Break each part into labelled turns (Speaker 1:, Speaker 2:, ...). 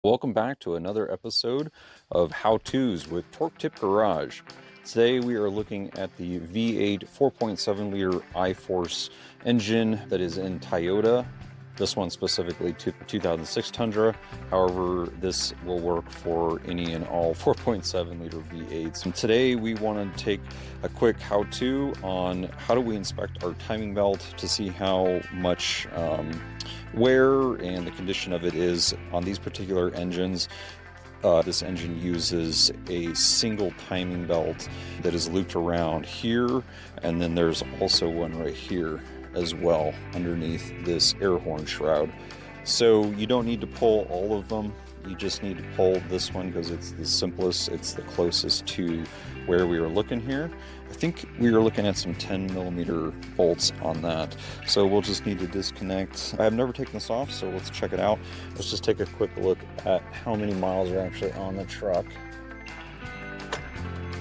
Speaker 1: Welcome back to another episode of How-Tos with Torque Tip Garage. Today we are looking at the V8 4.7 liter I-Force engine that is in Toyota. This one specifically to 2006 Tundra. However, this will work for any and all 4.7 liter V8s. And today we want to take a quick how-to on how do we inspect our timing belt to see how much wear and the condition of it is on these particular engines. This engine uses a single timing belt that is looped around here, and then there's also one right here as well underneath this air horn shroud. So you don't need to pull all of them, you just need to pull this one because it's the simplest, it's the closest to where we are looking here. I think we are looking at some 10mm bolts on that, so we'll just need to disconnect. I have never taken this off, so let's check it out. Let's just take a quick look at how many miles are actually on the truck.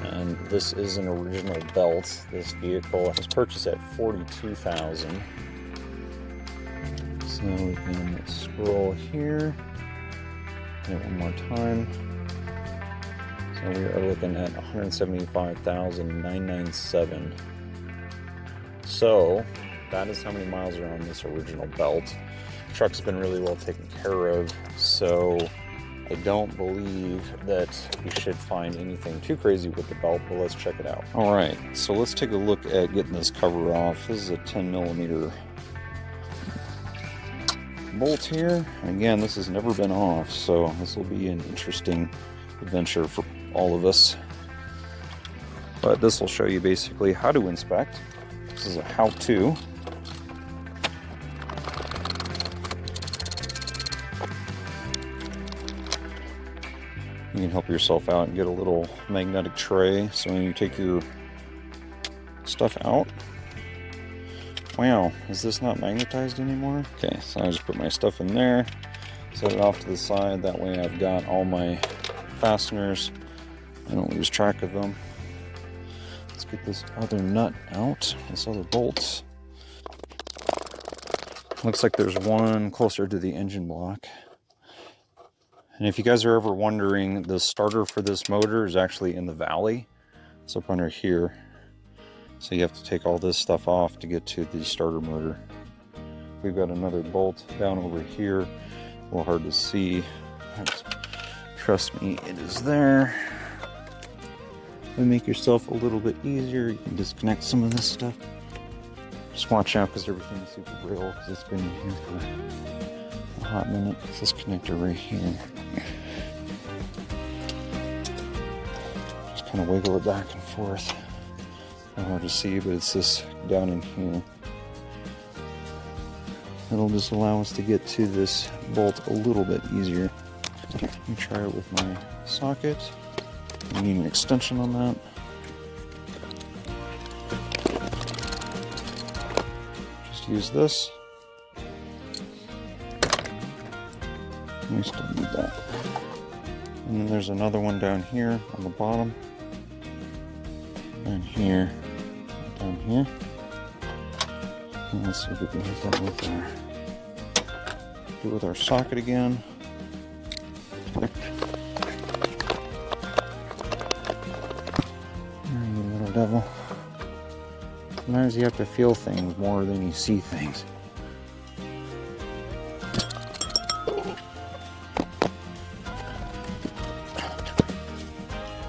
Speaker 1: And this is an original belt. This vehicle was purchased at $42,000. So we can scroll here. And one more time. So we are looking at $175,997. So that is how many miles are on this original belt. The truck's been really well taken care of, so I don't believe that we should find anything too crazy with the belt, but let's check it out. All right, so let's take a look at getting this cover off. This is a 10mm bolt here. And again, this has never been off, so this will be an interesting adventure for all of us. But this will show you basically how to inspect. This is a how-to. You can help yourself out and get a little magnetic tray, so when you take your stuff out, wow, is this not magnetized anymore? Okay, so I just put my stuff in there, set it off to the side, that way I've got all my fasteners, I don't lose track of them. Let's get this other nut out, this other bolt. Looks like there's one closer to the engine block. And if you guys are ever wondering, the starter for this motor is actually in the valley. It's up under here. So you have to take all this stuff off to get to the starter motor. We've got another bolt down over here. A little hard to see. Trust me, it is there. To make yourself a little bit easier, you can disconnect some of this stuff. Just watch out because everything's super brittle because it's been in here for a hot minute. It's this connector right here. Just kind of wiggle it back and forth. Not hard to see, but it's this down in here. It'll just allow us to get to this bolt a little bit easier. Let me try it with my socket. I need an extension on that. Just use this. We still need that. And then there's another one down here on the bottom. And here. Down here. And let's see if we can hit that with our socket again. There, you little devil. Sometimes you have to feel things more than you see things.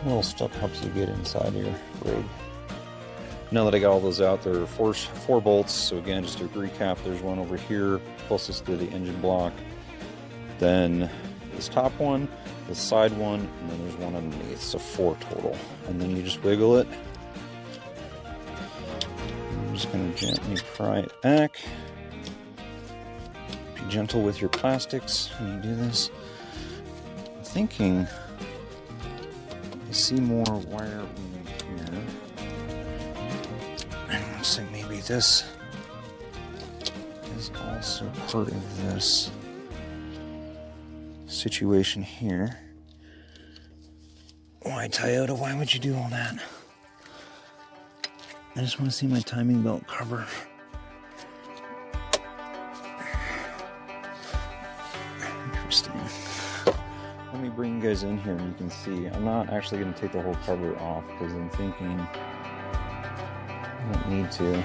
Speaker 1: Little stuff helps you get inside your rig. Now that I got all those out, there are four bolts. So again, just to recap, there's one over here closest to the engine block. Then this top one, the side one, and then there's one underneath. So 4 total. And then you just wiggle it. I'm just going to gently pry it back. Be gentle with your plastics when you do this. I'm thinking I see more wire in here. And it looks like maybe this is also part of this situation here. Why, Toyota? Why would you do all that? I just want to see my timing belt cover. Interesting. bring you guys in here and you can see, I'm not actually going to take the whole cover off because I'm thinking I don't need to,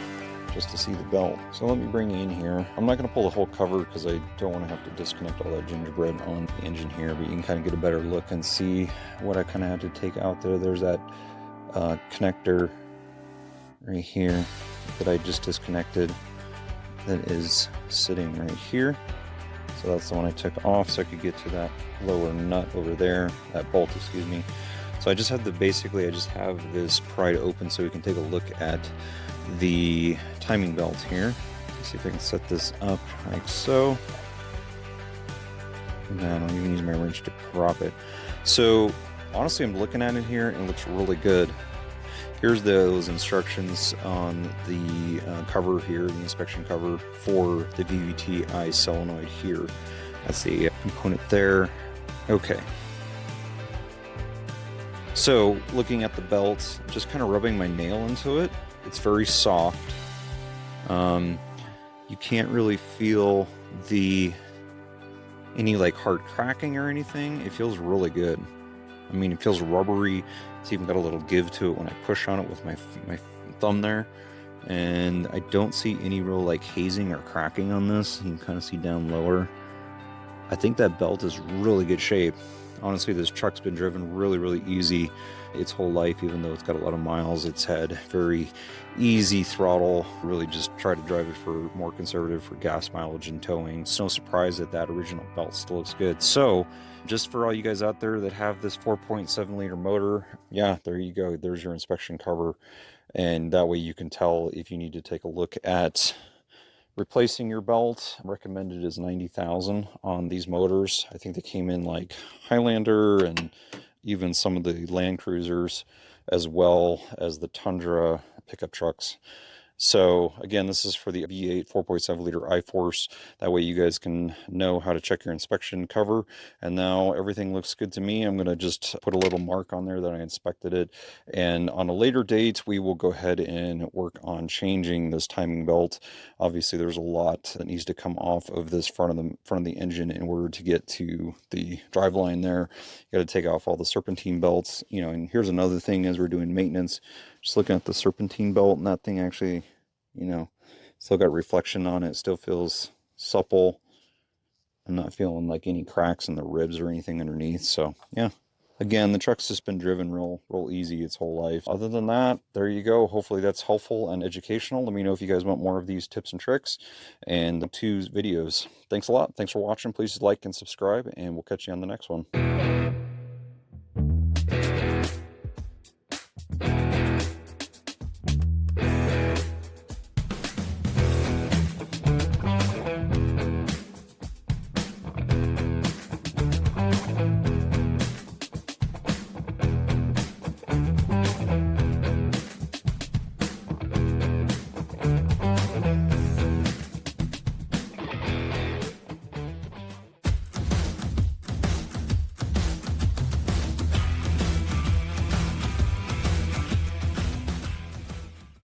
Speaker 1: just to see the belt. So let me bring you in here. I'm not going to pull the whole cover because I don't want to have to disconnect all that gingerbread on the engine here, but you can kind of get a better look and see what I kind of had to take out there. There's that connector right here that I just disconnected that is sitting right here. So that's the one I took off so I could get to that lower nut over there, that bolt, excuse me. So I just have basically I just have this pried open so we can take a look at the timing belt here. Let's see if I can set this up like so. And then I'll even use my wrench to prop it. So honestly, I'm looking at it here and it looks really good. Here's those instructions on the cover here, the inspection cover for the VVT-I solenoid here. That's the component there. Okay. So looking at the belt, just kind of rubbing my nail into it. It's very soft. You can't really feel any like hard cracking or anything. It feels really good. I mean, it feels rubbery. It's even got a little give to it when I push on it with my thumb there. And I don't see any real like hazing or cracking on this. You can kind of see down lower. I think that belt is really good shape. Honestly, this truck's been driven really, really easy its whole life, even though it's got a lot of miles. It's had very easy throttle. Really just try to drive it for more conservative for gas mileage and towing. It's no surprise that that original belt still looks good. So just for all you guys out there that have this 4.7 liter motor, yeah, there you go. There's your inspection cover. And that way you can tell if you need to take a look at replacing your belt. Recommended is 90,000 on these motors. I think they came in like Highlander and even some of the Land Cruisers, as well as the Tundra pickup trucks. So again, this is for the V8 4.7 liter I-Force. That way you guys can know how to check your inspection cover. And now everything looks good to me. I'm going to just put a little mark on there that I inspected it. And on a later date, we will go ahead and work on changing this timing belt. Obviously, there's a lot that needs to come off of this front of the engine in order to get to the driveline there. You got to take off all the serpentine belts, you know. And here's another thing as we're doing maintenance. Just looking at the serpentine belt, and that thing actually, you know, still got reflection on it. Still feels supple. I'm not feeling like any cracks in the ribs or anything underneath. So yeah, again, the truck's just been driven real easy its whole life. Other than that, there you go. Hopefully that's helpful and educational. Let me know if you guys want more of these tips and tricks and the 2 videos. Thanks a lot. Thanks for watching. Please like and subscribe, and we'll catch you on the next one.